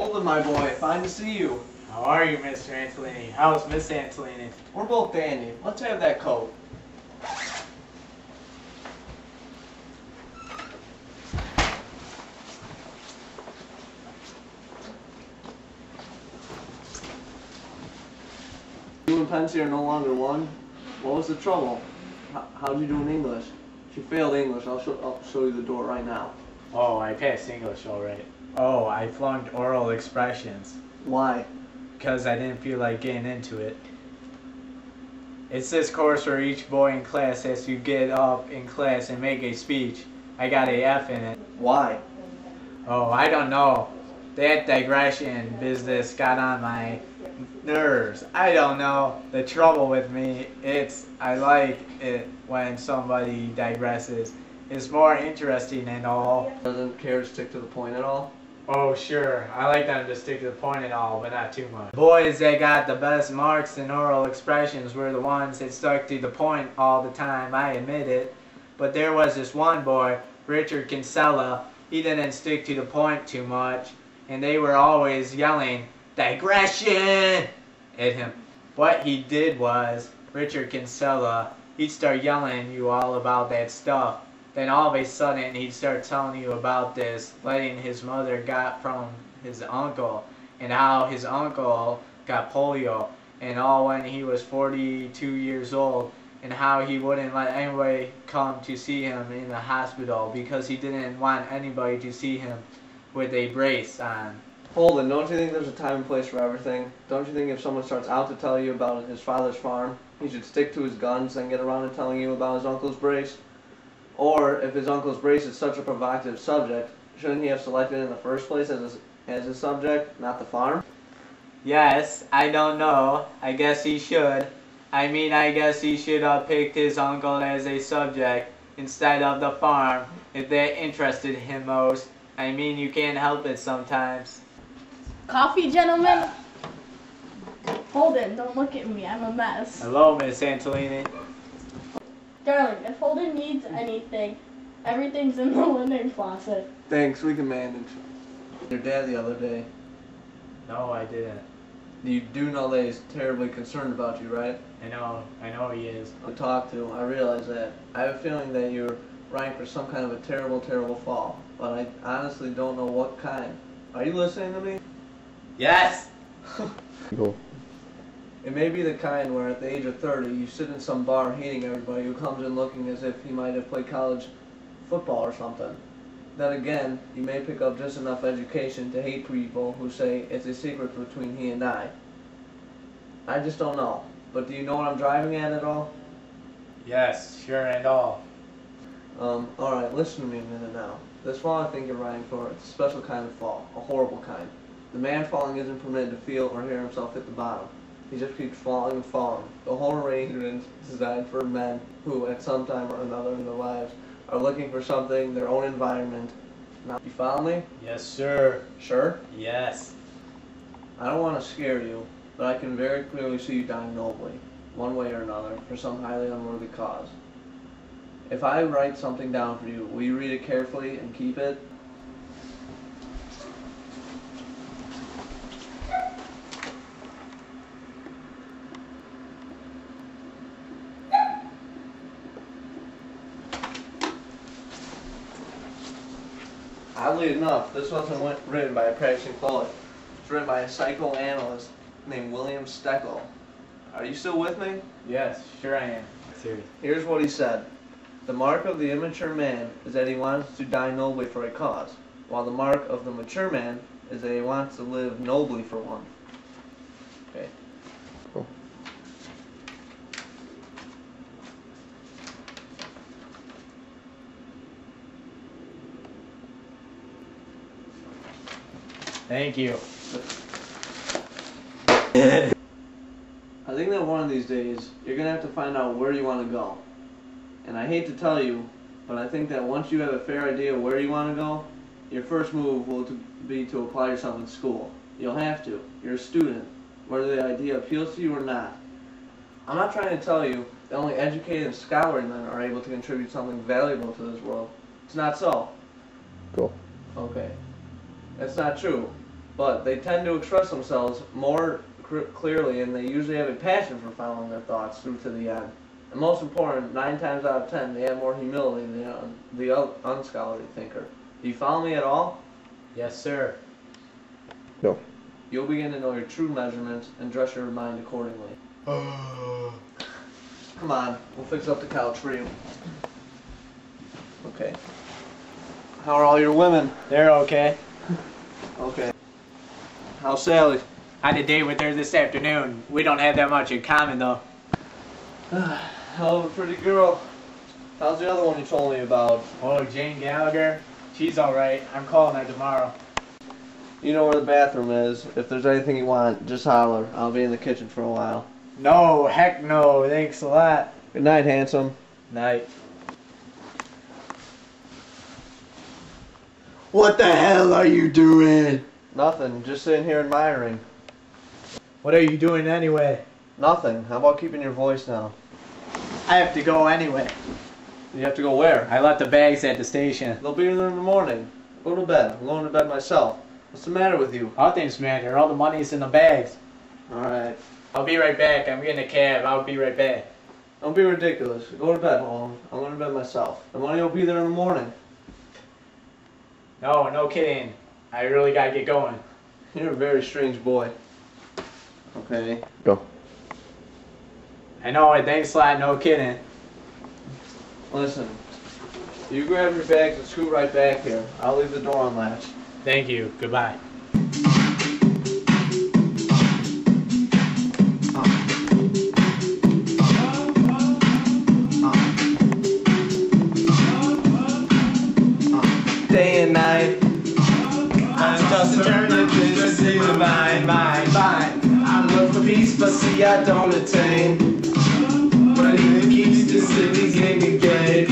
Holden, my boy, fine to see you. How are you, Mr. Antolini? How's Miss Antolini? We're both dandy. Let's have that coat. You and Pensy are no longer one. What was the trouble? How'd you do in English? If you failed English, I'll show you the door right now. Oh, I passed English all right. Oh, I flunked oral expressions. Why? Because I didn't feel like getting into it. It's this course where each boy in class has to get up in class and make a speech. I got a F in it. Why? Oh, I don't know. That digression business got on my nerves. I don't know. The trouble with me, I like it when somebody digresses. It's more interesting and all. Doesn't care to stick to the point at all? Oh, sure. I like them to stick to the point and all, but not too much. Boys that got the best marks in oral expressions were the ones that stuck to the point all the time, I admit it. But there was this one boy, Richard Kinsella. He didn't stick to the point too much, and they were always yelling, "Digression!" at him. What he did was, Richard Kinsella, he'd start yelling at you all about that stuff. Then all of a sudden he'd start telling you about this letting his mother got from his uncle, and how his uncle got polio, and all when he was 42 years old, and how he wouldn't let anybody come to see him in the hospital because he didn't want anybody to see him with a brace on. Holden, don't you think there's a time and place for everything? Don't you think if someone starts out to tell you about his father's farm, he should stick to his guns and get around to telling you about his uncle's brace? Or, if his uncle's brace is such a provocative subject, shouldn't he have selected in the first place as his subject, not the farm? Yes, I don't know. I guess he should. I guess he should have picked his uncle as a subject instead of the farm, if that interested him most. You can't help it sometimes. Coffee, gentlemen? Holden, don't look at me. I'm a mess. Hello, Miss Antolini. Darling, if Holden needs anything, everything's in the linen closet. Thanks, we can manage. Your dad the other day. No, I didn't. You do know that he's terribly concerned about you, right? I know he is. To talk to, I realize that. I have a feeling that you're ranked for some kind of a terrible, terrible fall, but I honestly don't know what kind. Are you listening to me? Yes! Cool. It may be the kind where at the age of 30 you sit in some bar hating everybody who comes in looking as if he might have played college football or something. Then again, you may pick up just enough education to hate people who say it's a secret between he and I. I just don't know. But do you know what I'm driving at all? Yes, sure and all. Alright, listen to me a minute now. This fall I think you're riding for, it's a special kind of fall, a horrible kind. The man falling isn't permitted to feel or hear himself hit the bottom. He just keeps falling and falling. The whole arrangement is designed for men who, at some time or another in their lives, are looking for something, their own environment. Now, you follow me? Yes, sir. Sure? Yes. I don't want to scare you, but I can very clearly see you dying nobly, one way or another, for some highly unworthy cause. If I write something down for you, will you read it carefully and keep it? Oddly enough, this wasn't written by a practicing poet. It's written by a psychoanalyst named William Steckel. Are you still with me? Yes, sure I am. Serious. Here's what he said. The mark of the immature man is that he wants to die nobly for a cause, while the mark of the mature man is that he wants to live nobly for one. Okay. Cool. Thank you. I think that one of these days, you're going to have to find out where you want to go. And I hate to tell you, but I think that once you have a fair idea of where you want to go, your first move will be to apply yourself in school. You'll have to. You're a student, whether the idea appeals to you or not. I'm not trying to tell you that only educated and scholarly men are able to contribute something valuable to this world. It's not so. Cool. Okay. That's not true. but they tend to express themselves more clearly, and they usually have a passion for following their thoughts through to the end. And most important, 9 times out of 10, they have more humility than the unscholarly thinker. Do you follow me at all? Yes, sir. No. You'll begin to know your true measurements and dress your mind accordingly. Come on, we'll fix up the couch for you. Okay. How are all your women? They're okay. Okay. How's Sally? I had a date with her this afternoon. We don't have that much in common, though. Hell of a pretty girl. How's the other one you told me about? Oh, Jane Gallagher? She's alright. I'm calling her tomorrow. You know where the bathroom is. If there's anything you want, just holler. I'll be in the kitchen for a while. No, heck no. Thanks a lot. Good night, handsome. Night. What the hell are you doing? Nothing. Just sitting here admiring. What are you doing anyway? Nothing. How about keeping your voice down? I have to go anyway. You have to go where? I left the bags at the station. They'll be there in the morning. Go to bed. I'm going to bed myself. What's the matter with you? Nothing's matter. All the money's in the bags. Alright. I'll be right back. I'm getting a cab. I'll be right back. Don't be ridiculous. Go to bed, Holmes. I'm going to bed myself. The money will be there in the morning. No, no kidding. I really gotta get going. You're a very strange boy. Okay. Go. I know it. Thanks a lot. No kidding. Listen. You grab your bags and scoot right back here. I'll leave the door unlatched. Thank you. Goodbye. Day and night. I'm just turning this into mine. I look for peace, but see I don't attain. But it keeps the city getting gay.